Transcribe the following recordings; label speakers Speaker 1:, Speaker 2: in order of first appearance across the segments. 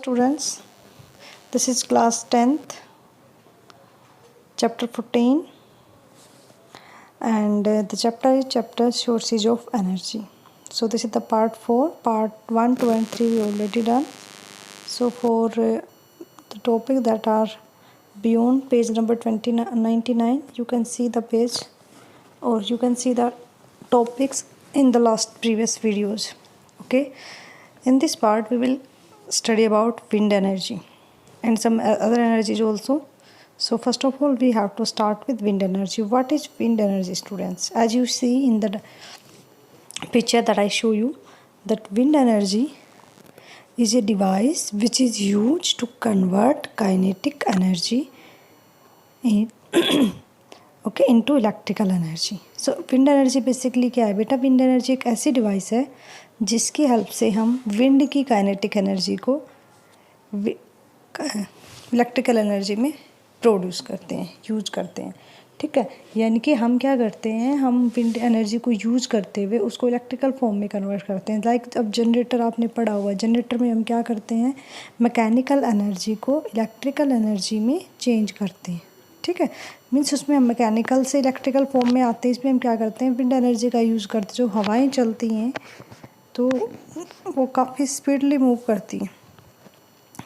Speaker 1: students, this is class 10th, chapter 14, and the chapter is chapter sources of energy. So this is the part 4, part 1, 2 and 3 we already done. So for the topic that are beyond page number 99, you can see the page or you can see the topics in the last previous videos. Okay, in this part we will study about wind energy and some other energies also. So first of all we have to start with wind energy. What is wind energy, students? As you see in the picture that I show you, that wind energy is a device which is used to convert kinetic energy in okay into electrical energy. So wind energy basically क्या है बेटा? Wind energy एक ऐसी device है जिसकी help से हम wind की काइनेटिक एनर्जी को इलेक्ट्रिकल एनर्जी में प्रोड्यूस करते हैं, यूज करते हैं. ठीक है, यानी कि हम क्या करते हैं, हम विंड एनर्जी को यूज करते हुए उसको इलेक्ट्रिकल फॉर्म में कन्वर्ट करते हैं. लाइक अब जनरेटर आपने पढ़ा हुआ है, जनरेटर में हम क्या करते हैं, मैकेनिकल एनर्जी को इलेक्ट्रिकल एनर्जी में चेंज करते हैं. ठीक है, मीन्स उसमें हम मैकेनिकल से इलेक्ट्रिकल फॉर्म में आते हैं. इसमें हम क्या करते हैं, विंड एनर्जी का यूज़ करते हैं. जो हवाएं चलती हैं तो वो काफ़ी स्पीडली मूव करती हैं.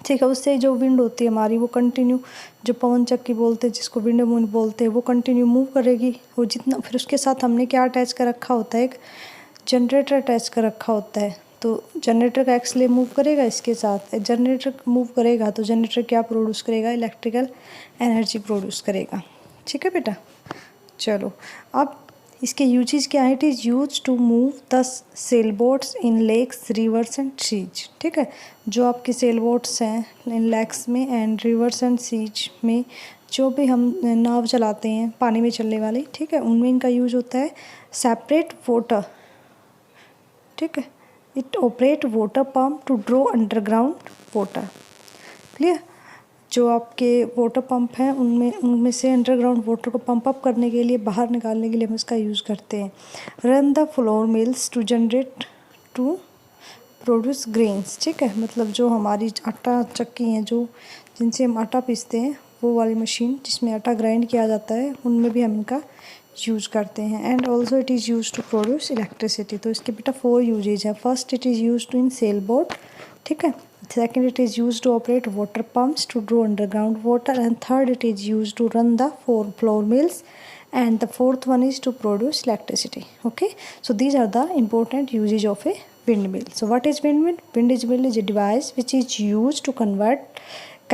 Speaker 1: ठीक है, उससे जो विंड होती है हमारी वो कंटिन्यू, जो पवन चक्की बोलते हैं जिसको विंड मून बोलते हैं, वो कंटिन्यू मूव करेगी. वो जितना फिर उसके साथ हमने क्या अटैच कर रखा होता है, एक जनरेटर अटैच कर रखा होता है. तो जनरेटर का एक्सले मूव करेगा, इसके साथ जनरेटर मूव करेगा तो जनरेटर क्या प्रोड्यूस करेगा, इलेक्ट्रिकल एनर्जी प्रोड्यूस करेगा. ठीक है बेटा, चलो अब इसके यूजेस क्या है. It is use to move the sail boats in lakes, rivers and seas. ठीक है, जो आपके सेल बोट्स हैं इन लेक्स में एंड रिवर्स एंड सीज में, जो भी हम नाव चलाते हैं पानी में चलने वाली, ठीक है, उनमें इनका यूज होता है. सेपरेट वाटर, ठीक है, it operate water pump to draw underground water. Clear? जो आपके वाटर पंप हैं उनमें से अंडरग्राउंड वाटर को पंप अप करने के लिए, बाहर निकालने के लिए हम इसका यूज़ करते हैं. Run the flour mills to generate to produce grains. ठीक है, मतलब जो हमारी आटा चक्की हैं, जो जिनसे हम आटा पीसते हैं, वो वाली मशीन जिसमें आटा ग्राइंड किया जाता है, उनमें भी हम इनका यूज़ करते हैं. And also it is use to produce electricity. तो इसके बेटा 4 यूजेज हैं. First, it is use to in sail boat. ठीक है. Second, it is used to operate water pumps to draw underground water, and third, it is used to run the floor mills, and the fourth one is to produce electricity. Okay, so these are the important uses of a windmill. So what is windmill? Windmill is a device which is used to convert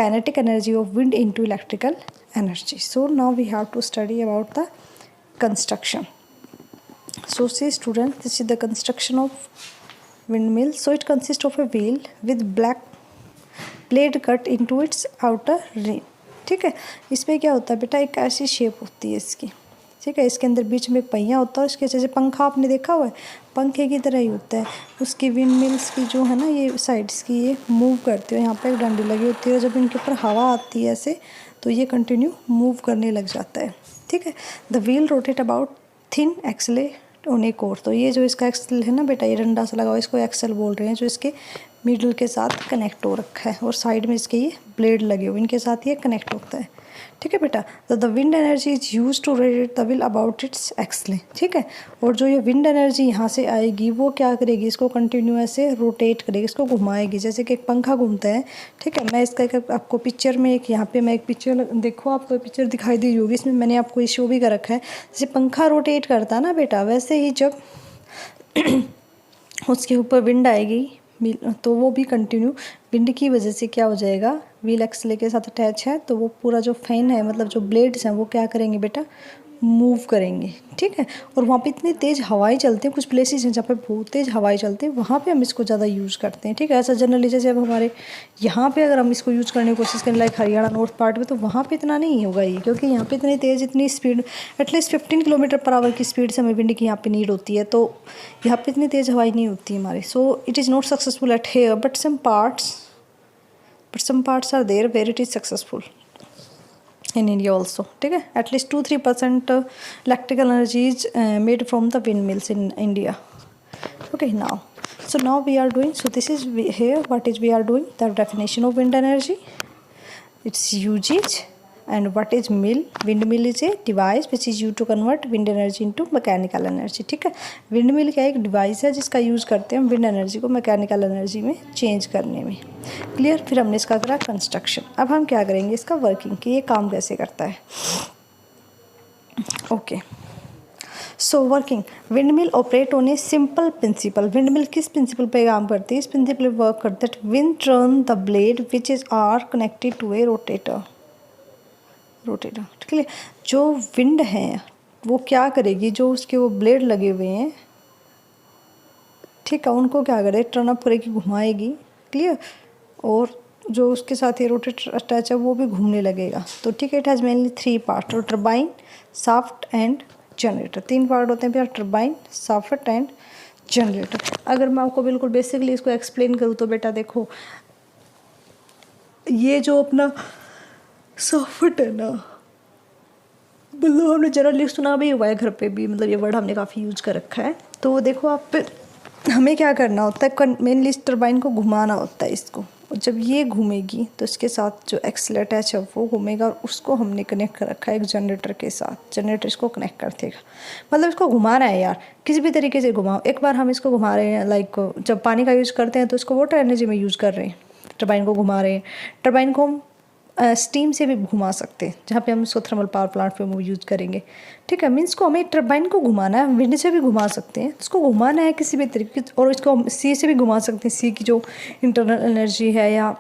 Speaker 1: kinetic energy of wind into electrical energy. So now we have to study about the construction. So see students, this is the construction of windmill. So it consists of a wheel with black blade cut into its outer ring. ठीक है, इसमें क्या होता है बेटा, एक ऐसी shape होती है इसकी. ठीक है, इसके अंदर बीच में एक पहिया होता है, उसके जैसे पंखा आपने देखा हुआ है, पंखे की तरह ही होता है. उसकी विंडमिल्स की जो है ना, ये साइड्स की ये मूव करती है. यहाँ पर एक डंडी लगी होती है, जब इनके ऊपर हवा आती है ऐसे तो ये कंटिन्यू मूव करने लग जाता है. ठीक है, the wheel rotate about thin axle on a core. तो ये जो इसका एक्सल है ना बेटा, ये डंडा सा लगा हुआ, इसको एक्सल बोल रहे हैं, जो इसके मिडल के साथ कनेक्ट हो रखा है, और साइड में इसके ये ब्लेड लगे हुए, इनके साथ ये कनेक्ट होता है. ठीक है बेटा, तो the wind energy is use to rotate the wheel about its axle. ठीक है, और जो ये विंड एनर्जी यहाँ से आएगी वो क्या करेगी, इसको कंटिन्यू ऐसे रोटेट करेगी, इसको घुमाएगी जैसे कि एक पंखा घूमता है. ठीक है, मैं इसका एक आपको पिक्चर में एक यहाँ पे मैं एक पिक्चर देखो, आपको पिक्चर दिखाई दी होगी, इसमें मैंने आपको ये शो भी कर रखा है. जैसे पंखा रोटेट करता है ना बेटा, वैसे ही जब उसके ऊपर विंड आएगी तो वो भी कंटिन्यू विंड की वजह से क्या हो जाएगा, व्हील एक्सले के साथ अटैच है, तो वो पूरा जो फैन है, मतलब जो ब्लेड्स हैं, वो क्या करेंगे बेटा, मूव करेंगे. ठीक है, और वहाँ पे इतनी तेज़ हवाएं चलती हैं, कुछ प्लेसेस हैं जहाँ पे बहुत तेज़ हवाएं चलती हैं, वहाँ पे हम इसको ज़्यादा यूज़ करते हैं. ठीक है, ऐसा जनरली जैसे अब हमारे यहाँ पे अगर हम इसको यूज़ करने की कोशिश करें, लाइक हरियाणा नॉर्थ पार्ट में, तो वहाँ पे इतना नहीं होगा ये, क्योंकि यहाँ पे इतनी तेज़, इतनी speed, at least 15 kilometre per hour की स्पीड से हमें विंड की यहाँ पे नीड होती है, तो यहाँ पे इतनी तेज़ हवाएं नहीं होती हमारी. So it is not successful at here, but some parts are there where it is successful in India also. ठीक है, at least 2-3% electrical energy is made from the windmills in India. Okay, now So now we are doing, so this is here what is we are doing, the definition of wind energy, its usage, and what is mill. Windmill is a device which is used to convert wind energy into mechanical energy. ठीक है, windmill क्या एक device है जिसका use करते हैं हम wind energy को मैकेनिकल एनर्जी में चेंज करने में। क्लियर। फिर हमने इसका करा कंस्ट्रक्शन। अब हम क्या करेंगे इसका वर्किंग, कि ये काम कैसे करता है। Okay, so working, windmill operate on a simple principal. Windmill किस प्रिंसिपल पे काम करती है? इस प्रिंसिपल पे वर्क करता है। Wind turn the blade which is are connected to a rotator. ठीक है, जो विंड है वो क्या करेगी, जो उसके वो ब्लेड लगे हुए हैं, ठीक है, उनको क्या करे, टर्न अप करेगी, घुमाएगी। क्लियर। और जो उसके साथ ये रोटेटर अटैच है वो भी घूमने लगेगा। तो ठीक है, इट हैज़ मेनली 3 पार्ट, और turbine, shaft and generator. 3 part होते हैं भैया, टर्बाइन, शाफ्ट एंड जनरेटर। अगर मैं आपको बिल्कुल बेसिकली इसको एक्सप्लेन करूँ तो बेटा देखो, ये जो अपना शाफ्ट है ना, मतलब हमने जनरली सुना भी हुआ है घर पे भी, मतलब ये वर्ड हमने काफ़ी यूज कर रखा है। तो देखो आप, हमें क्या करना होता है, मेनली इस टर्बाइन को घुमाना होता है इसको, और जब ये घूमेगी तो इसके साथ जो एक्सेल अटैच है वो घूमेगा, और उसको हमने कनेक्ट कर रखा है एक जनरेटर के साथ। जनरेटर इसको कनेक्ट कर देगा, मतलब इसको घुमाना है यार, किसी भी तरीके से घुमाओ। एक बार हम इसको घुमा रहे हैं, लाइक जब पानी का यूज़ करते हैं तो इसको वाटर एनर्जी में यूज़ कर रहे हैं, टर्बाइन को घुमा रहे हैं। टर्बाइन को हम स्टीम से भी घुमा सकते हैं, जहाँ पे हम इसको थर्मल पावर प्लांट पे वो यूज़ करेंगे। ठीक है, मीन्स को हमें टर्बाइन को घुमाना है, विंड से भी घुमा सकते हैं, इसको घुमाना है किसी भी तरीके, और इसको हम सी से भी घुमा सकते हैं। सी की जो इंटरनल एनर्जी है या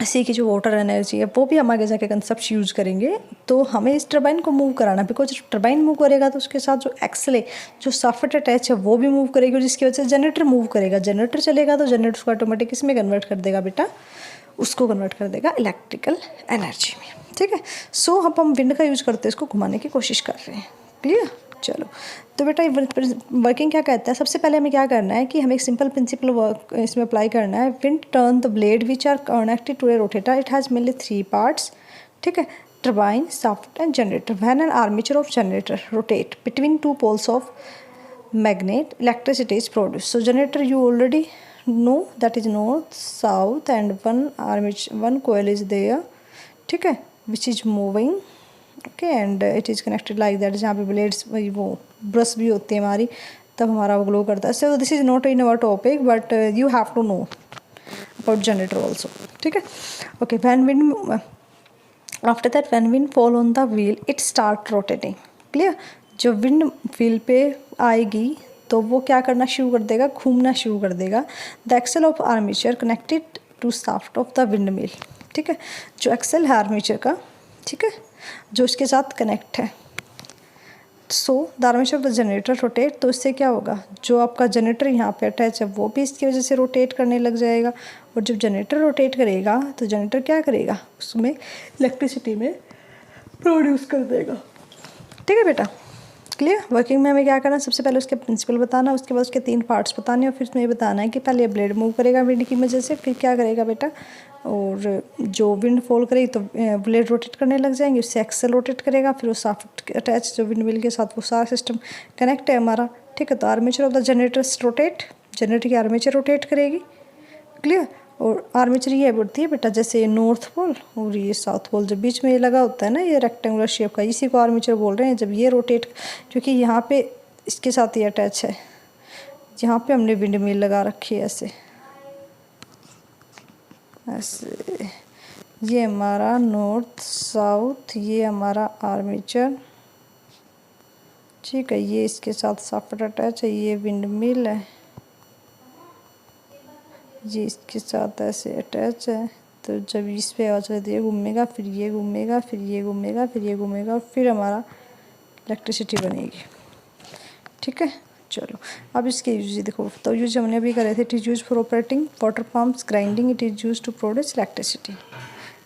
Speaker 1: सी की जो वाटर एनर्जी है वो भी हम आगे जाके कंसेप्ट यूज़ करेंगे। तो हमें इस टर्बाइन को मूव कराना, बिकॉज टर्बाइन मूव करेगा तो उसके साथ जो एक्सल है, जो शाफ्ट अटैच है वो भी मूव करेगी, और जिसकी वजह से जनरेटर मूव करेगा। जनरेटर चलेगा तो जनरेटर को ऑटोमेटिक इसमें कन्वर्ट कर देगा बेटा, उसको कन्वर्ट कर देगा इलेक्ट्रिकल एनर्जी में। ठीक है, सो अब हम विंड का यूज़ करते हैं, इसको घुमाने की कोशिश कर रहे हैं। क्लियर। चलो, तो बेटा वर्किंग क्या कहता है, सबसे पहले हमें क्या करना है कि हमें एक सिंपल प्रिंसिपल वर्क इसमें अप्लाई करना है। Wind turn the blade which are connected to a rotator, it has mainly 3 parts. ठीक है, turbine, shaft and generator. When an armature of generator rotate between 2 poles of magnet, electricity is produced. So generator you already know, that is north, south, and one coil is there, ठीक है, which is moving, okay, and it is connected like that। जहाँ पे blades वो brush भी होती है हमारी, तब हमारा वो ग्लो करता है। So this is not in our topic, but you have to know about generator also। ठीक है, okay, when wind after that when wind fall on the wheel it start rotating। clear। जब wind wheel पे आएगी तो वो क्या करना शुरू कर देगा, घूमना शुरू कर देगा। The axle of armature connected to shaft of the wind mill. ठीक है, जो एक्सल है आर्मेचर का, ठीक है, जो इसके साथ कनेक्ट है। So the armature of the generator rotate, तो इससे क्या होगा, जो आपका जनरेटर यहाँ पे अटैच है वो भी इसकी वजह से रोटेट करने लग जाएगा। और जब जनरेटर रोटेट करेगा तो जनरेटर क्या करेगा, उसमें इलेक्ट्रिसिटी में प्रोड्यूस कर देगा। ठीक है बेटा। क्लियर। वर्किंग में हमें क्या करना है, सबसे पहले उसके प्रिंसिपल बताना, उसके बाद उसके 3 पार्ट्स बताने, और फिर उसमें ये बताना है कि पहले ब्लेड मूव करेगा विंड की वजह से, फिर क्या करेगा बेटा, और जो विंड फॉल करेगी तो ब्लेड रोटेट करने लग जाएंगे, उससे एक्सेल रोटेट करेगा, फिर वो शाफ्ट अटैच जो विंड मिल के साथ वो सारा सिस्टम कनेक्ट है हमारा। ठीक है, तो armature of the generator rotate, generator की आर्मेचर रोटेट करेगी। क्लियर। और आर्मेचर ये बढ़ती है बेटा, जैसे नॉर्थ पोल और ये साउथ पोल, जब बीच में ये लगा होता है ना, ये रेक्टेंगुलर शेप का, इसी को आर्मेचर बोल रहे हैं। जब ये रोटेट, क्योंकि यहाँ पे इसके साथ ये अटैच है, यहाँ पे हमने विंड मिल लगा रखी है ऐसे ऐसे, ये हमारा नॉर्थ साउथ, ये हमारा आर्मेचर। ठीक है, ये इसके साथ शाफ्ट अटैच है, ये विंड मिल है, ये इसके साथ ऐसे अटैच है। तो जब इस पे आवाज़ चले तो ये घूमेगा, फिर ये घूमेगा, फिर ये घूमेगा, फिर ये घूमेगा, और फिर हमारा इलेक्ट्रिसिटी बनेगी। ठीक है, चलो अब इसके यूज देखो। तो यूज हमने अभी करे थे, it is use for operating water pumps, grinding, it is use to produce electricity.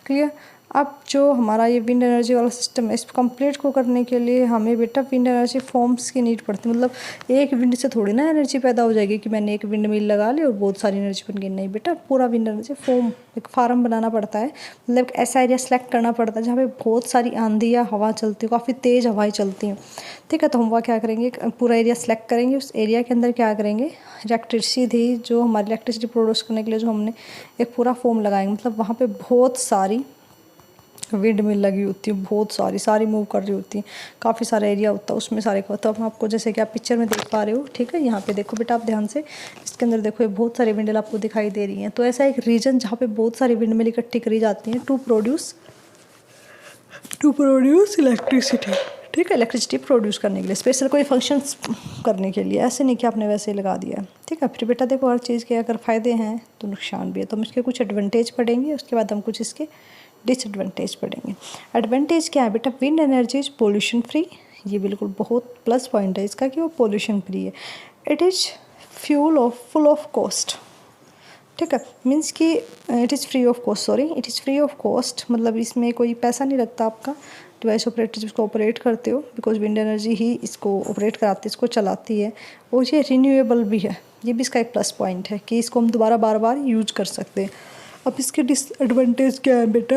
Speaker 1: Clear. अब जो हमारा ये विंड एनर्जी वाला सिस्टम है, इस कंप्लीट को करने के लिए हमें बेटा विंड एनर्जी फॉर्म्स की नीड पड़ती है। मतलब एक विंड से थोड़ी ना एनर्जी पैदा हो जाएगी कि मैंने एक विंड मिल लगा ली और बहुत सारी एनर्जी बन गई। नहीं बेटा, पूरा विंड एनर्जी फॉर्म, एक फार्म बनाना पड़ता है। मतलब ऐसा एरिया सेलेक्ट करना पड़ता है जहाँ पे बहुत सारी आंधी या हवा चलती है, काफ़ी तेज़ हवाएं चलती हैं। ठीक है, तो हम वह क्या करेंगे, पूरा एरिया सेलेक्ट करेंगे। उस एरिया के अंदर क्या करेंगे, इलेक्ट्रिसिटी जो हमारी इलेक्ट्रिसिटी प्रोड्यूस करने के लिए जो हमने एक पूरा फॉर्म लगाएंगे। मतलब वहाँ पे बहुत सारी विंड मिल लगी होती है, बहुत सारी मूव कर रही होती हैं, काफ़ी सारा एरिया होता है उसमें सारे को। तो अब आपको जैसे कि आप पिक्चर में देख पा रहे हो, ठीक है, यहाँ पे देखो बेटा आप ध्यान से, इसके अंदर देखो ये बहुत सारी विंडल आपको दिखाई दे रही हैं। तो ऐसा एक रीजन जहाँ पे बहुत सारी विंड मिल इकट्ठी करी जाती हैं टू प्रोड्यूस इलेक्ट्रिसिटी। ठीक है, इलेक्ट्रिसिटी प्रोड्यूस करने के लिए, स्पेशल कोई फंक्शंस करने के लिए, ऐसे नहीं कि आपने वैसे ही लगा दिया। ठीक है, फिर बेटा देखो हर चीज़ के अगर फ़ायदे हैं तो नुकसान भी है। तो हम इसके कुछ एडवांटेज पढ़ेंगे, उसके बाद हम कुछ इसके डिसएडवांटेज पढ़ेंगे। एडवांटेज क्या है बेटा, wind energy is pollution free. ये बिल्कुल बहुत प्लस पॉइंट है इसका कि वो पोल्यूशन फ्री है। It is full of cost. ठीक है, मीन्स कि it is free of cost, मतलब इसमें कोई पैसा नहीं लगता आपका। डिवाइस ऑपरेटर जिसको ऑपरेट करते हो, बिकॉज विंड एनर्जी ही इसको ऑपरेट कराती है, इसको चलाती है, और ये रिन्यूएबल भी है। ये भी इसका एक प्लस पॉइंट है कि इसको हम दोबारा बार बार यूज कर सकते हैं। अब इसके डिसएडवांटेज क्या है बेटा,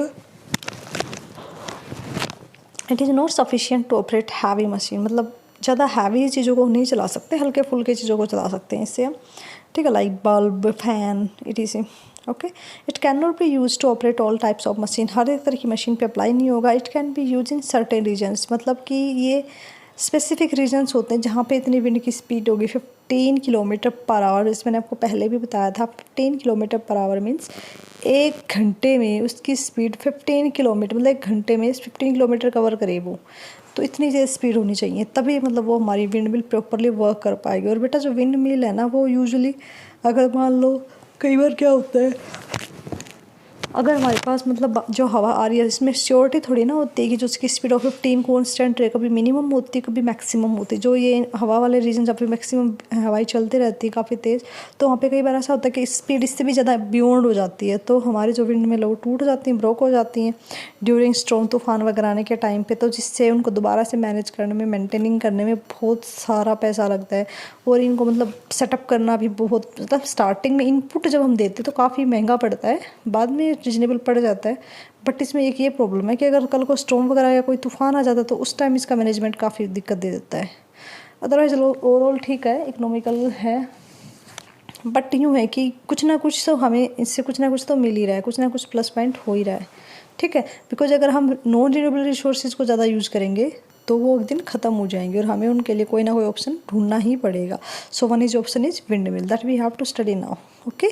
Speaker 1: it is not sufficient to operate heavy machine. मतलब ज़्यादा हैवी चीज़ों को नहीं चला सकते, हल्के फुल्के चीज़ों को चला सकते हैं इससे हम। ठीक है, like bulb, fan, etc। Okay, it can not be use to operate all types of machine. हर एक तरह की मशीन पे अप्लाई नहीं होगा। It can be use in certain reasons, मतलब कि ये स्पेसिफिक रीजन्स होते हैं जहाँ पे इतनी विंड की स्पीड होगी 15 किलोमीटर पर आवर। इस मैंने आपको पहले भी बताया था, 15 किलोमीटर पर आवर मीन्स एक घंटे में उसकी स्पीड 15 किलोमीटर, मतलब एक घंटे में 15 किलोमीटर कवर करे वो। तो इतनी ज़्यादा स्पीड होनी चाहिए, तभी मतलब वो हमारी विंड मिल प्रॉपरली वर्क कर पाएगी। और बेटा जो विंड मिल है ना, वो यूजुअली अगर मान लो कई बार क्या होता है, अगर हमारे पास मतलब जो हवा आ रही है इसमें श्योरिटी थोड़ी ना होती है कि जो उसकी स्पीड ऑफ 15 कॉन्स्टेंट रहे, कभी मिनिमम होती है कभी मैक्सिमम होती है। जो ये हवा वाले रीजन जहाँ पे मैक्सिमम हवाएं चलती रहती है काफ़ी तेज़, तो वहाँ पे कई बार ऐसा होता है कि स्पीड इससे भी ज़्यादा बियॉन्ड हो जाती है, तो हमारी जो विंड मिल वो टूट जाती हैं, ब्रोक हो जाती हैं ड्यूरिंग स्टॉर्म, तूफान वगैरह आने के टाइम पे। तो जिससे उनको दोबारा से मैनेज करने में, मेंटेनिंग करने में बहुत सारा पैसा लगता है, और इनको मतलब सेटअप करना भी बहुत, मतलब स्टार्टिंग में इनपुट जब हम देते हैं तो काफ़ी महंगा पड़ता है, बाद में रिजनेबल पड़ जाता है। बट इसमें एक ये प्रॉब्लम है कि अगर कल को स्टॉर्म वगैरह या कोई तूफान आ जाता है तो उस टाइम इसका मैनेजमेंट काफ़ी दिक्कत दे देता है। अदरवाइज ओवरऑल ठीक है, इकोनॉमिकल है, बट यूँ है कि कुछ ना कुछ तो हमें इससे कुछ ना कुछ तो मिल ही रहा है, कुछ ना कुछ प्लस पॉइंट हो ही रहा है। ठीक है, बिकॉज अगर हम नॉन रिन्यूएबल रिसोर्सेज को ज़्यादा यूज़ करेंगे तो वो एक दिन ख़त्म हो जाएंगे और हमें उनके लिए कोई ना कोई ऑप्शन ढूंढना ही पड़ेगा। So one is option is wind mill, that we have to study now. Okay,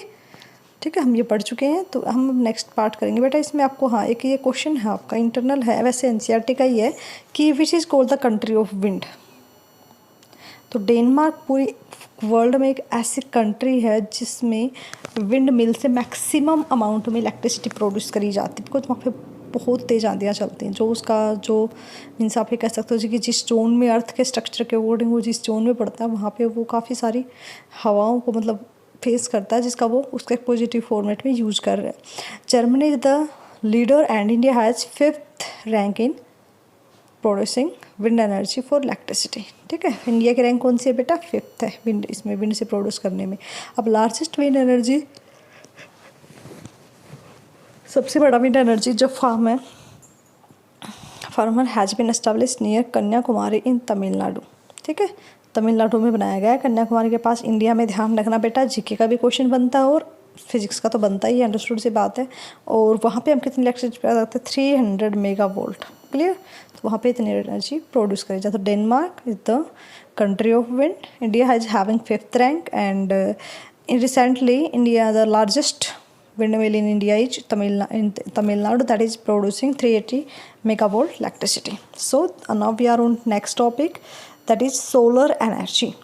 Speaker 1: ठीक है, हम ये पढ़ चुके हैं, तो हम नेक्स्ट पार्ट करेंगे बेटा। इसमें आपको हाँ एक ये क्वेश्चन है आपका, इंटरनल है, वैसे एनसीईआरटी का ही है, कि which is called the country of wind. तो डेनमार्क पूरी वर्ल्ड में एक ऐसी कंट्री है जिसमें विंड मिल से मैक्सिमम अमाउंट में इलेक्ट्रिसिटी प्रोड्यूस करी जाती है, बिकॉज वहाँ पे बहुत तेज़ आंधियाँ चलती हैं। जो उसका जो मीन्स आप ये कह सकते हो कि जिस जोन में अर्थ के स्ट्रक्चर के अकॉर्डिंग वो जिस जोन में पड़ता है, वहाँ पे वो काफ़ी सारी हवाओं को मतलब फेस करता है, जिसका वो उसका एक पॉजिटिव फॉर्मेट में यूज कर रहे हैं। Germany is the leader and India has 5th rank in producing wind energy for electricity. ठीक है, इंडिया की रैंक कौन सी है बेटा, 5th है विंड, इसमें विंड से प्रोड्यूस करने में। अब लार्जेस्ट विंड एनर्जी, सबसे बड़ा विंड एनर्जी जो farmer has been establish near Kanyakumari in Tamil Nadu. ठीक है, तमिलनाडु में बनाया गया है, कन्याकुमारी के पास। इंडिया में ध्यान रखना बेटा, जीके का भी क्वेश्चन बनता है और फिजिक्स का तो बनता ही है, अंडरस्टूड सी बात है। और वहाँ पे हम कितनी इलेक्ट्रिसिटी पैदा करते हैं, 300 मेगावोल्ट। क्लियर, तो वहाँ पे इतनी एनर्जी प्रोड्यूस करी जाती है। तो Denmark is the country of wind, India has having 5th rank, and in recently India the largest windmill in India is Tamil Nadu, that is producing 380 megavolt electricity. So now we are on next topic, that is solar energy.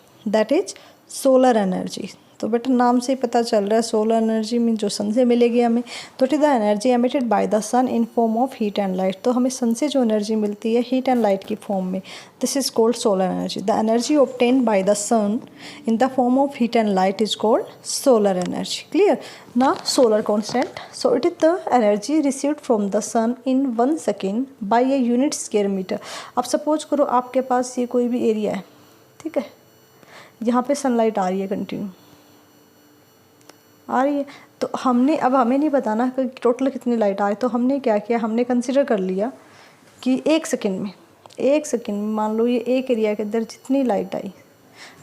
Speaker 1: तो बेटा नाम से ही पता चल रहा है solar energy में जो सन से मिलेगी हमें। तो it is the energy emitted by the sun in form of heat and light. तो हमें सन से जो एनर्जी मिलती है हीट एंड लाइट की फॉर्म में, this is called solar energy. The energy obtained by the sun in the form of heat and light is called solar energy. Clear ना? Solar constant, so it is the energy received from the sun in 1 second by A unit square metre. अब suppose करो आपके पास ये कोई भी area है, ठीक है, यहाँ पे सनलाइट आ रही है, कंटिन्यू आ रही है, तो हमने, अब हमें नहीं बताना कि टोटल कितनी लाइट आए, तो हमने क्या किया, हमने कंसिडर कर लिया कि 1 सेकेंड में मान लो ये एक एरिया के अंदर जितनी लाइट आई,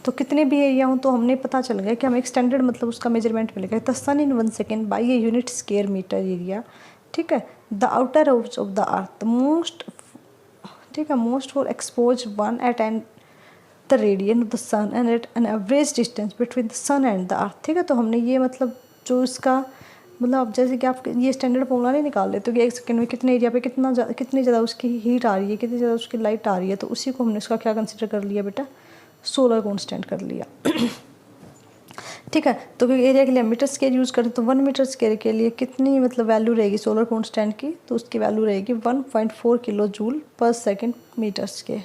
Speaker 1: तो कितने भी एरिया हो तो हमने पता चल गया कि हमें एक्सटेंडेड मतलब उसका मेजरमेंट मिलेगा। The sun in 1 second by a unit square metre area, ठीक है। The outer of the earth most, ठीक है, most for expose one at and the radian of the sun and at an average distance between the sun and the earth, ठीक है। तो हमने ये मतलब जो इसका मतलब जैसे कि आप ये स्टैंडर्ड फॉर्मूला नहीं निकाल लेते कि 1 सेकंड में कितने एरिया पे कितनी ज़्यादा उसकी हीट आ रही है, कितनी ज़्यादा उसकी लाइट आ रही है, तो उसी को हमने उसका क्या कंसिडर कर लिया बेटा, सोलर कॉन्स्टेंट कर लिया। ठीक है, तो क्योंकि एरिया के लिए मीटर स्क्वायर यूज़ करते तो 1 मीटर स्क्वायर के लिए कितनी मतलब वैल्यू रहेगी सोलर कॉन्स्टेंट की, तो उसकी वैल्यू रहेगी 1.4 kilo joule per second metre square.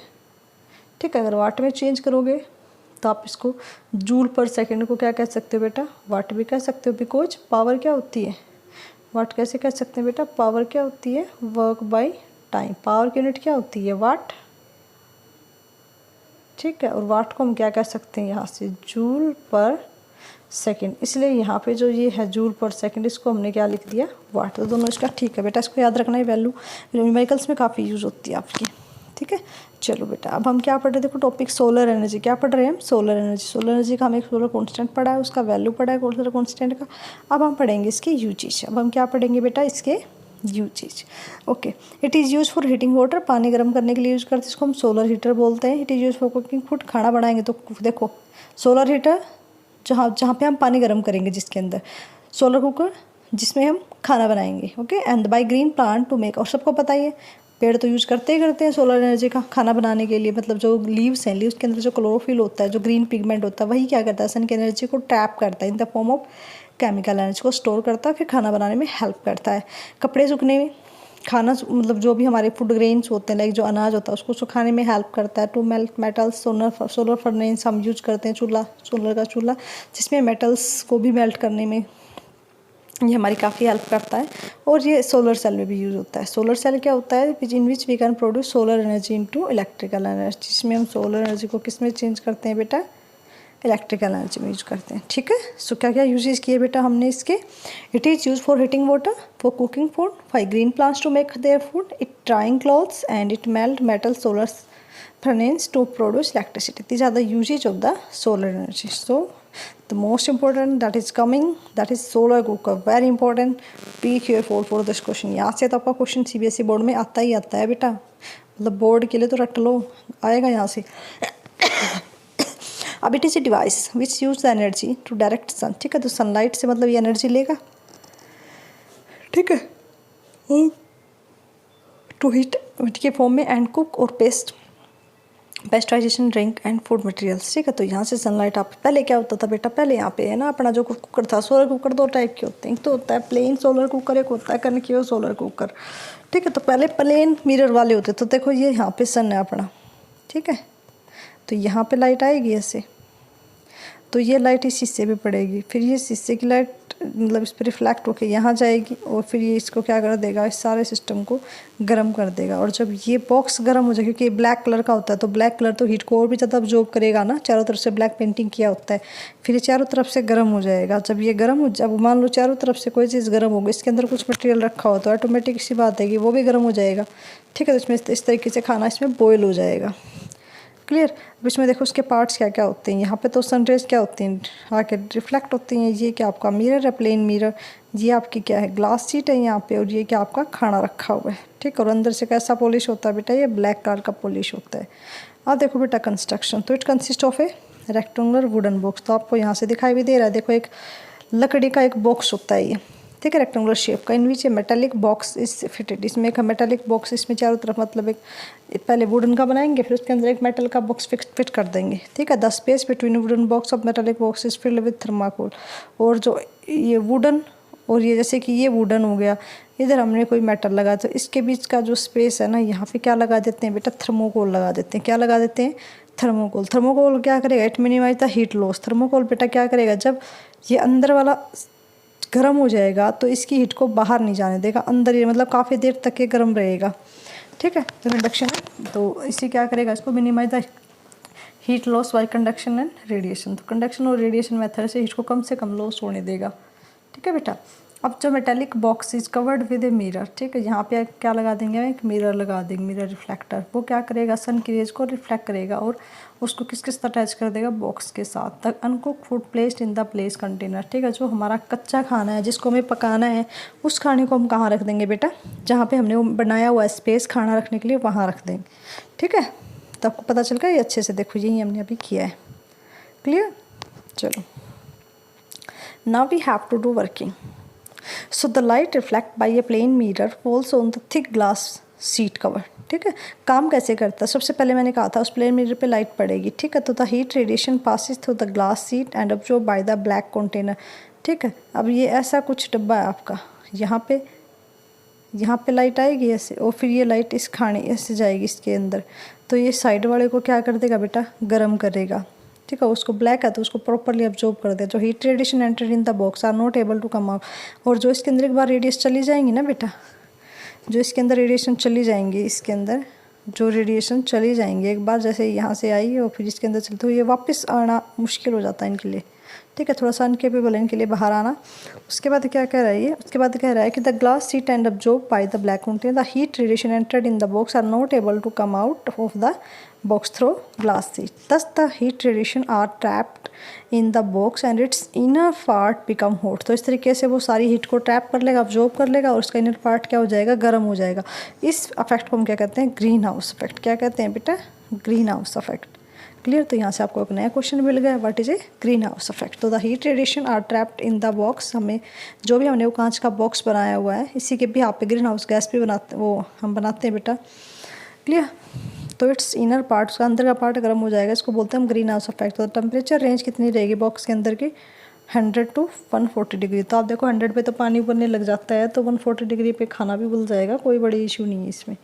Speaker 1: ठीक है, अगर वाट में चेंज करोगे तो आप इसको जूल पर सेकंड को क्या कह सकते हो बेटा, वाट भी कह सकते हो, बिकॉज पावर क्या होती है, वाट कैसे कह सकते हैं बेटा, पावर क्या होती है, वर्क बाय टाइम, पावर की यूनिट क्या होती है, वाट। ठीक है, और वाट को हम क्या कह सकते हैं यहाँ से, जूल पर सेकंड, इसलिए यहाँ पे जो ये है जूल पर सेकंड, इसको हमने क्या लिख दिया, वाट। तो दोनों इसका ठीक है बेटा, इसको याद रखना है, वैल्यू न्यूमेरिकल्स में काफ़ी यूज़ होती है आपकी। ठीक है, चलो बेटा अब हम क्या पढ़ रहे हैं, देखो टॉपिक सोलर एनर्जी, क्या पढ़ रहे हैं हम, सोलर एनर्जी। सोलर एनर्जी का हम एक सोलर कांस्टेंट पढ़ा है, उसका वैल्यू पढ़ा है सोलर कांस्टेंट का। अब हम पढ़ेंगे इसके यूजेज। अब हम क्या पढ़ेंगे बेटा, इसके uses. Okay, it is use for heating water, पानी गर्म करने के लिए यूज़ करते हैं, इसको हम सोलर हीटर बोलते हैं। It is use for cooking food, खाना बनाएंगे तो देखो सोलर हीटर जहाँ पे हम पानी गर्म करेंगे जिसके अंदर, सोलर कुकर जिसमें हम खाना बनाएंगे। Okay, and by green plant to make, और सबको पता ही है पेड़ तो यूज़ करते हैं सोलर एनर्जी का खाना बनाने के लिए। मतलब जो लीव्स हैं, लीव्स के अंदर जो क्लोरोफिल होता है, जो ग्रीन पिगमेंट होता है, वही क्या करता है, सन की एनर्जी को ट्रैप करता है इन the form of chemical energy को स्टोर करता है, फिर खाना बनाने में हेल्प करता है। कपड़े सूखने में, खाना मतलब जो भी हमारे फूड ग्रेन्स होते हैं, लाइक जो अनाज होता है उसको सुखाने में हेल्प करता है। To melt metals, solar furnace हम यूज करते हैं, चूल्हा, सोलर का चूल्हा जिसमें मेटल्स को भी मेल्ट करने में ये हमारी काफ़ी हेल्प करता है। और ये सोलर सेल में भी यूज़ होता है। सोलर सेल क्या होता है, in which we can produce solar energy into electrical energy, जिसमें हम सोलर एनर्जी को किस में चेंज करते हैं बेटा, इलेक्ट्रिकल एनर्जी में यूज करते हैं। ठीक है, सो क्या क्या यूजेस किए बेटा हमने इसके, it is use for heating water, for cooking food, for green plants to make their food, it drying clothes and it melt metal, solar furnace to produce electricity. These are the usage of the solar energy. So the most important that is coming, that is solar cooker, very important. Be careful for this question. यहाँ से तो आपका question CBSE board में आता ही आता है बेटा, मतलब बोर्ड के लिए तो रट लो, आएगा यहाँ से। अब it is a device which use the energy to direct sun. ठीक है, तो सनलाइट से मतलब ये एनर्जी लेगा, ठीक है, टू हीट के फॉर्म में एंड कुक और पेस्टराइजेशन ड्रिंक एंड फूड मटेरियल्स। ठीक है, तो यहाँ से सनलाइट आप, पहले क्या होता था बेटा, पहले यहाँ पे है ना अपना जो कुकर था, सोलर कुकर 2 टाइप के होते हैं, एक तो होता है प्लेन सोलर कुकर, एक होता है कनकेव सोलर कुकर। ठीक है, तो पहले प्लेन मिरर वाले होते, तो देखो ये यहाँ पे सन है अपना, ठीक है, तो यहाँ पे लाइट आएगी ऐसे, तो ये लाइट इस शीशे पे पड़ेगी, फिर ये शीशे की लाइट मतलब इस पर रिफ्लेक्ट होकर यहाँ जाएगी, और फिर ये इसको क्या कर देगा, इस सारे सिस्टम को गर्म कर देगा। और जब ये बॉक्स गर्म हो जाए, क्योंकि ब्लैक कलर का होता है, तो ब्लैक कलर तो हीट को और भी ज़्यादा अब्जॉर्ब करेगा ना, चारों तरफ से ब्लैक पेंटिंग किया होता है, फिर ये चारों तरफ से गर्म हो जाएगा। जब ये गर्म हो, जब मान लो चारों तरफ से कोई चीज़ गर्म होगी, इसके अंदर कुछ मटेरियल रखा हो तो ऑटोमेटिक सी बात है कि वो भी गर्म हो जाएगा। ठीक है, तो इसमें इस तरीके से खाना इसमें बॉयल हो जाएगा। क्लियर। अब इसमें देखो उसके पार्ट्स क्या क्या होते हैं, यहाँ पे तो सनरेज क्या होती हैं, आके रिफ्लेक्ट होती हैं। ये क्या आपका मिरर है, प्लेन मिरर, ये आपकी क्या है, ग्लास शीट है यहाँ पे, और ये क्या आपका खाना रखा हुआ है। ठीक, और अंदर से कैसा पॉलिश होता है बेटा, ये ब्लैक कलर का पॉलिश होता है। अब देखो बेटा कंस्ट्रक्शन, तो it consist of A rectangular wooden box, तो आपको यहाँ से दिखाई भी दे रहा है, देखो एक लकड़ी का एक बॉक्स होता है ये, ठीक है, रेक्टेंगुलर शेप का। इन विच ए मेटालिक बॉक्स इज फिटेड, इसमें एक मेटालिक बॉक्स, इसमें चारों तरफ मतलब एक पहले वुडन का बनाएंगे, फिर उसके अंदर एक मेटल का बॉक्स फिट कर देंगे। ठीक है, the space between wooden box of metallic box is filled with thermocol. और जो ये वुडन और ये जैसे कि ये वुडन हो गया, इधर हमने कोई मेटल लगा, तो इसके बीच का जो स्पेस है ना, यहाँ पे क्या लगा देते हैं बेटा, थर्मोकोल लगा देते हैं। क्या लगा देते हैं, थर्मोकोल। थर्मोकोल क्या करेगा, it minimise the heat loss. Thermocol बेटा क्या करेगा, जब ये अंदर वाला गर्म हो जाएगा तो इसकी हीट को बाहर नहीं जाने देगा, अंदर ही मतलब काफ़ी देर तक ये गर्म रहेगा। ठीक है, तो कंडक्शन है, तो इसी क्या करेगा, इसको minimise the heat loss by conduction and radiation. तो कंडक्शन और रेडिएशन मेथड से हीट को कम से कम लॉस होने देगा। ठीक है बेटा, अब जो metallic box is covered with a mirror, ठीक है, यहाँ पे क्या लगा देंगे, एक मिरर लगा देंगे, मिरर रिफ्लेक्टर। वो क्या करेगा, सन की रेज को रिफ्लेक्ट करेगा और उसको किस किस अटैच कर देगा, बॉक्स के साथ। The uncooked food placed in the place container, ठीक है, जो हमारा कच्चा खाना है जिसको हमें पकाना है, उस खाने को हम कहाँ रख देंगे बेटा, जहाँ पे हमने वो बनाया हुआ स्पेस खाना रखने के लिए, वहाँ रख देंगे। ठीक है, तो आपको पता चल गया, ये अच्छे से देखो, यही हमने अभी किया है। क्लियर, चलो now we have to do working. So the light reflect by a plane mirror falls on the thick glass sheet cover. ठीक है, काम कैसे करता है, सबसे पहले मैंने कहा था उस प्लेन मिरर पे लाइट पड़ेगी। ठीक है, तो the heat radiation passes through the glass sheet and absorb by the black container. ठीक है, अब ये ऐसा कुछ डब्बा है आपका, यहाँ पे लाइट आएगी ऐसे, और फिर ये लाइट इस खाने ऐसे जाएगी इसके अंदर, तो ये साइड वाले को क्या कर देगा बेटा, गर्म करेगा। ठीक है, उसको ब्लैक है तो उसको प्रॉपरली अब्जॉर्ब कर दे। जो heat radiation enter in the box are not able to come out. और जो इसके अंदर एक बार रेडिएशन चली जाएंगी ना बेटा, जो इसके अंदर रेडिएशन चली जाएंगी, इसके अंदर जो रेडिएशन चली जाएंगी एक बार, जैसे यहाँ से आई और फिर इसके अंदर चलते, तो ये वापस आना मुश्किल हो जाता है इनके लिए। ठीक है, थोड़ा सा अनकेपेबल है इनके लिए बाहर आना। उसके बाद क्या कह रहा है ये, उसके बाद कह रहा है कि the glass sheet and absorb by the black container, the heat radiation entered in the box are not able to come out of the box through glass sheet. Thus the heat radiation are trapped in the box and its inner part become hot. तो इस तरीके से वो सारी heat को trap कर लेगा, absorb कर लेगा, और उसका इनर पार्ट क्या हो जाएगा, गर्म हो जाएगा। इस अफेक्ट को हम क्या कहते हैं, ग्रीन हाउस इफेक्ट। क्या कहते हैं बेटा, ग्रीन हाउस इफेक्ट। क्लियर, तो यहाँ से आपको एक नया क्वेश्चन मिल गया, what is a greenhouse effect. तो the heat radiation are trapped in the box, हमें जो भी हमने वो कांच का बॉक्स बनाया हुआ है, इसी के भी यहाँ पे ग्रीन हाउस गैस भी बनाते, वो हम बनाते हैं बेटा। क्लियर, तो इट्स इनर पार्ट, उसका अंदर का पार्ट गर्म हो जाएगा, इसको बोलते हैं हम ग्रीन हाउस इफेक्ट। तो टेम्परेचर रेंज कितनी रहेगी बॉक्स के अंदर की, 100 to 140 डिग्री। तो आप देखो 100 पे तो पानी उबलने लग जाता है, तो 140 डिग्री पे खाना भी उबल जाएगा, कोई बड़ी इशू नहीं है इसमें।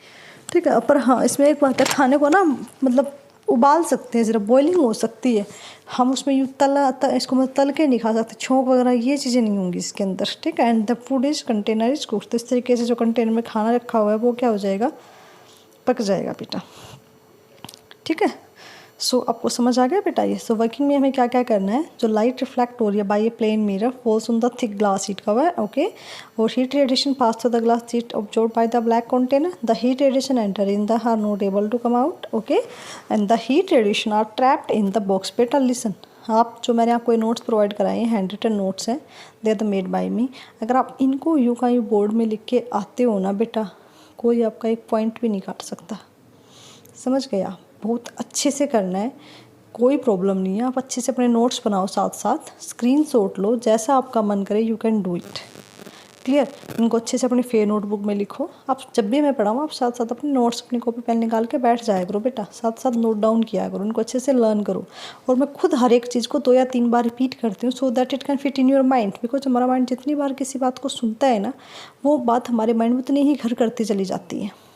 Speaker 1: ठीक है, पर हाँ इसमें एक बात है, खाने को ना मतलब उबाल सकते हैं, सिर्फ बॉइलिंग हो सकती है, हम उसमें यूँ इसको मतलब तल के नहीं खा सकते, छोंक वगैरह ये चीज़ें नहीं होंगी इसके अंदर। ठीक है, and the food is container is cooked. तो इस तरीके से जो कंटेनर में खाना रखा हुआ है वो क्या हो जाएगा, पक जाएगा बेटा। ठीक है, सो आपको समझ आ गया बेटा ये। सो वर्किंग में हमें क्या क्या करना है, जो लाइट रिफ्लेक्ट हो रही है by a plane mirror falls on the thick glass sheet cover, okay, और heat radiation pass through the glass sheet absorb by the black container, the heat radiation enter in the are not able to come out, okay, and the heat radiation are trapped in the box. बेटा listen, आप जो मैंने आपको notes provide कराए हैं, hand written notes हैं, they are the made by me. अगर आप इनको यूँ का यूँ बोर्ड में लिख के आते हो ना बेटा, कोई आपका एक पॉइंट भी नहीं काट सकता। समझ गया, बहुत अच्छे से करना है, कोई प्रॉब्लम नहीं है। आप अच्छे से अपने नोट्स बनाओ, साथ साथ स्क्रीनशॉट लो, जैसा आपका मन करे you can do it. Clear, इनको अच्छे से अपनी फेयर नोटबुक में लिखो। आप जब भी मैं पढ़ाऊँ आप साथ साथ अपने नोट्स, अपनी कॉपी पेन निकाल के बैठ जाया करो बेटा, साथ साथ नोट डाउन किया करो, इनको अच्छे से लर्न करो। और मैं खुद हर एक चीज़ को 2 या 3 बार रिपीट करती हूँ, so that it can fit in your mind. Because हमारा माइंड जितनी बार किसी बात को सुनता है ना, वो बात हमारे माइंड में उतनी ही घर करती चली जाती है।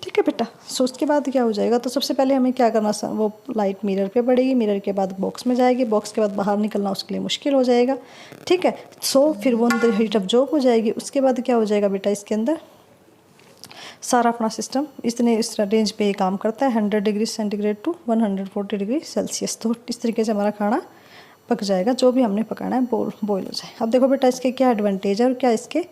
Speaker 1: ठीक है बेटा, सो उसके बाद क्या हो जाएगा, तो सबसे पहले हमें क्या करना, वो लाइट मिरर पे पड़ेगी, मिरर के बाद बॉक्स में जाएगी, बॉक्स के बाद बाहर निकलना उसके लिए मुश्किल हो जाएगा। ठीक है, सो फिर वो अंदर हीट अब्जॉर्ब हो जाएगी। उसके बाद क्या हो जाएगा बेटा, इसके अंदर सारा अपना सिस्टम इस रेंज पे काम करता है, 100 degree centigrade to 140 degree Celsius. तो इस तरीके से हमारा खाना पक जाएगा, जो भी हमने पकाना है बॉयल हो जाए। अब देखो बेटा, इसके क्या एडवांटेज है और क्या इसके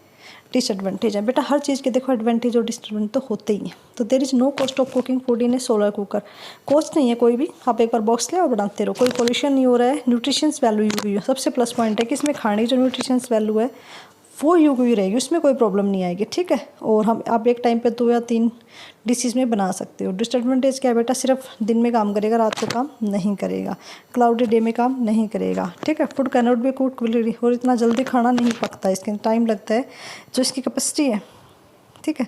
Speaker 1: डिसएडवांटेज है। बेटा हर चीज़ के देखो एडवांटेज और डिसएडवांटेज तो होते ही हैं। तो there is no cost of cooking food in a solar cooker. Cost नहीं है कोई भी, आप एक बार बॉक्स ले और बनाते रहो, कोई पोल्यूशन नहीं हो रहा है। न्यूट्रिशंस वैल्यू भी है, सबसे प्लस पॉइंट है कि इसमें खाने की जो न्यूट्रिशंस वैल्यू है वो यूं ही रहेगी, उसमें कोई प्रॉब्लम नहीं आएगी, ठीक है। और हम आप एक टाइम पे 2 या 3 डिशेज़ में बना सकते हो। डिसएडवांटेज क्या है बेटा, सिर्फ दिन में काम करेगा, रात को काम नहीं करेगा, क्लाउडी डे में काम नहीं करेगा, ठीक है। Food cannot be cooked quickly, और इतना जल्दी खाना नहीं पकता, इसके टाइम लगता है जो इसकी कैपेसिटी है, ठीक है।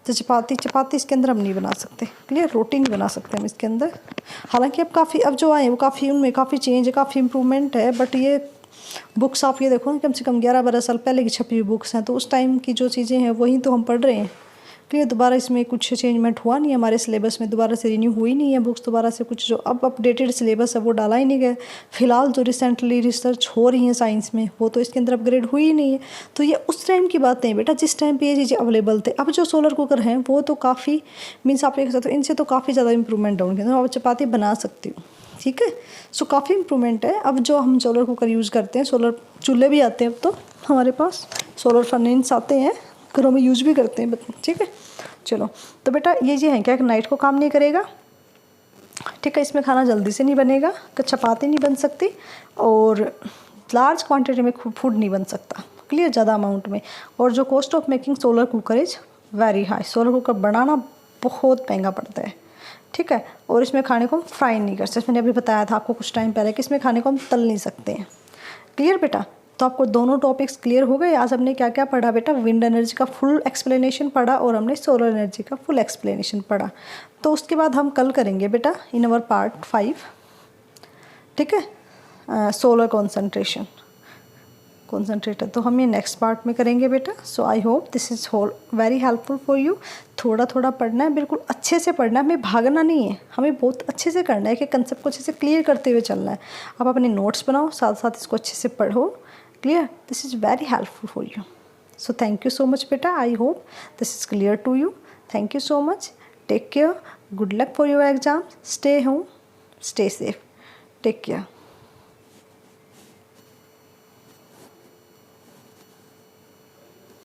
Speaker 1: तो चपाती इसके अंदर हम नहीं बना सकते, क्लियर। रोटी नहीं बना सकते हम इसके अंदर। हालांकि अब काफ़ी, अब जो आए वो काफ़ी, उनमें काफ़ी चेंज है, काफ़ी इम्प्रूवमेंट है। बट ये बुक्स आप ये देखो ना, कम से कम 11-12 साल पहले की छपी हुई बुक्स हैं, तो उस टाइम की जो चीज़ें हैं वही तो हम पढ़ रहे हैं, क्लियर। दोबारा इसमें कुछ चेंजमेंट हुआ नहीं है, हमारे सिलेबस में दोबारा से रिन्यू हुई नहीं है बुक्स, दोबारा से कुछ जो अब अपडेटेड सिलेबस है वो डाला ही नहीं गया। फिलहाल जो रिसेंटली रिसर्च हो रही है साइंस में, वो तो इसके अंदर अपग्रेड हुई ही नहीं है। तो ये उस टाइम की बातें हैं बेटा, जिस टाइम पे ये चीज़ें अवेलेबल थे। अब जो सोलर कुकर हैं वो तो काफ़ी, मीन्स आप देख सकते हो, इनसे तो काफ़ी ज़्यादा इंप्रूवमेंट है उनके अंदर, आप चपाती बना सकती हो, ठीक है। सो काफ़ी इंप्रूवमेंट है। अब जो हम सोलर कुकर यूज़ करते हैं, सोलर चूल्हे भी आते हैं अब तो हमारे पास, सोलर फर्नेस आते हैं, घरों में यूज़ भी करते हैं, ठीक है। चलो, तो बेटा ये जी है क्या, कि नाइट को काम नहीं करेगा, ठीक है। इसमें खाना जल्दी से नहीं बनेगा, तो चपाती नहीं बन सकती, और लार्ज क्वांटिटी में फूड नहीं बन सकता, क्लियर, ज़्यादा अमाउंट में। और जो cost of making solar cooker is very high, solar cooker बनाना बहुत महंगा पड़ता है, ठीक है। और इसमें खाने को हम फ्राई नहीं कर सकते, मैंने अभी बताया था आपको कुछ टाइम पहले कि इसमें खाने को हम तल नहीं सकते हैं, क्लियर बेटा। तो आपको दोनों टॉपिक्स क्लियर हो गए। आज हमने क्या क्या पढ़ा बेटा, विंड एनर्जी का फुल एक्सप्लेनेशन पढ़ा, और हमने सोलर एनर्जी का फुल एक्सप्लेनेशन पढ़ा। तो उसके बाद हम कल करेंगे बेटा इन अवर पार्ट 5, ठीक है, सोलर कॉन्सेंट्रेटर, तो हम ये नेक्स्ट पार्ट में करेंगे बेटा। So I hope this is very helpful for you. थोड़ा थोड़ा पढ़ना है, बिल्कुल अच्छे से पढ़ना है, हमें भागना नहीं है, हमें बहुत अच्छे से करना है कि कंसेप्ट को अच्छे से क्लियर करते हुए चलना है। आप अपने नोट्स बनाओ, साथ साथ इसको अच्छे से पढ़ो, clear. This is very helpful for you. So thank you so much बेटा, I hope this is clear to you. Thank you so much, take care, good luck for your exam, stay home, stay safe, take care.